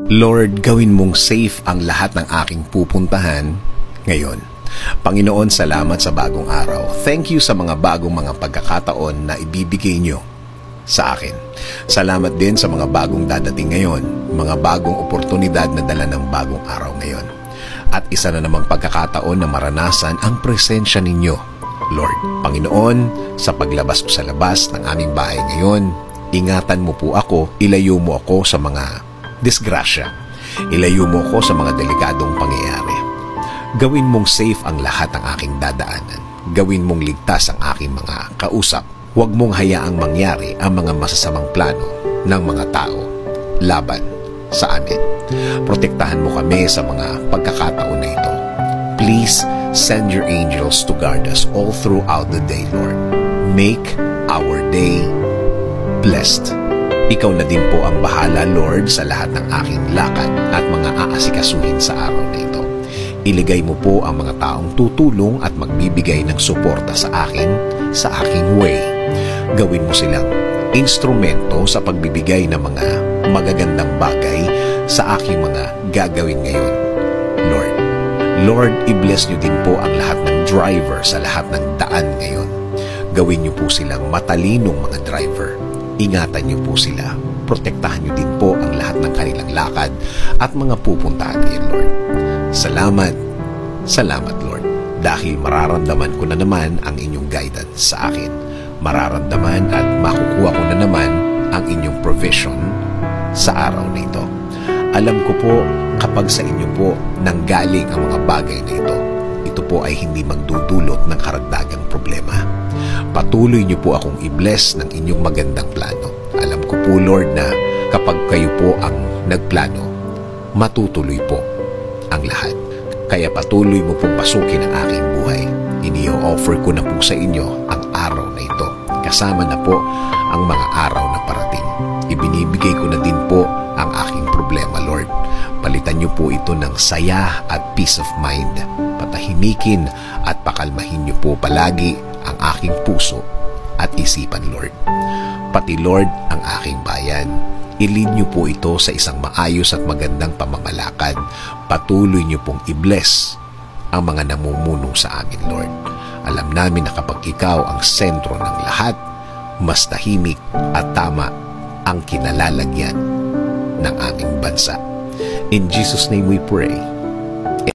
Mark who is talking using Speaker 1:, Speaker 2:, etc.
Speaker 1: Lord, gawin mong safe ang lahat ng aking pupuntahan ngayon. Panginoon, salamat sa bagong araw. Thank you sa mga bagong mga pagkakataon na ibibigay nyo sa akin. Salamat din sa mga bagong dadating ngayon, mga bagong oportunidad na dala ng bagong araw ngayon. At isa na namang pagkakataon na maranasan ang presensya ninyo, Lord. Panginoon, sa paglabas ko sa labas ng aming bahay ngayon, ingatan mo po ako, ilayo mo ako sa mga disgrasya. Ilayo mo ako sa mga delikadong pangyayari. Gawin mong safe ang lahat ng aking dadaanan. Gawin mong ligtas ang aking mga kausap. Huwag mong hayaang mangyari ang mga masasamang plano ng mga tao laban sa amin. Protektahan mo kami sa mga pagkakataon na ito. Please send your angels to guard us all throughout the day, Lord. Make our day blessed. Ikaw na din po ang bahala, Lord, sa lahat ng aking lakad at mga aasikasuhin sa araw na ito. Iligay mo po ang mga taong tutulong at magbibigay ng suporta sa akin, sa aking way. Gawin mo silang instrumento sa pagbibigay ng mga magagandang bagay sa aking mga gagawin ngayon, Lord. Lord, i-bless niyo din po ang lahat ng driver sa lahat ng daan ngayon. Gawin niyo po silang matalinong mga driver. Ingatan niyo po sila. Protektahan niyo din po ang lahat ng kanilang lakad at mga pupuntahan ngayon, Lord. Salamat, salamat, Lord. Dahil mararamdaman ko na naman ang inyong guidance sa akin. Mararamdaman at makukuha ko na naman ang inyong provision sa araw na ito. Alam ko po kapag sa inyo po nanggaling ang mga bagay na ito po ay hindi magdudulot ng karagdagang problema. Patuloy niyo po akong i-bless ng inyong magandang plano. Alam ko po, Lord, na kapag kayo po ang nagplano, matutuloy po ang lahat. Kaya patuloy mo pong pasukin ang aking buhay. Ini-offer ko na po sa inyo ang araw na ito. Kasama na po ang mga araw na parating. Ibinibigay ko na din po ang aking problema, Lord. Palitan niyo po ito ng saya at peace of mind. Patahimikin at pakalmahin niyo po palagi ang aking puso at isipan, Lord. Pati, Lord, ang aking bayan. I-lead niyo po ito sa isang maayos at magandang pamamalakad. Patuloy niyo pong i-bless ang mga namumuno sa amin, Lord. Alam namin na kapag ikaw ang sentro ng lahat, mas tahimik at tama ang kinalalagyan ng aming bansa. In Jesus' name we pray.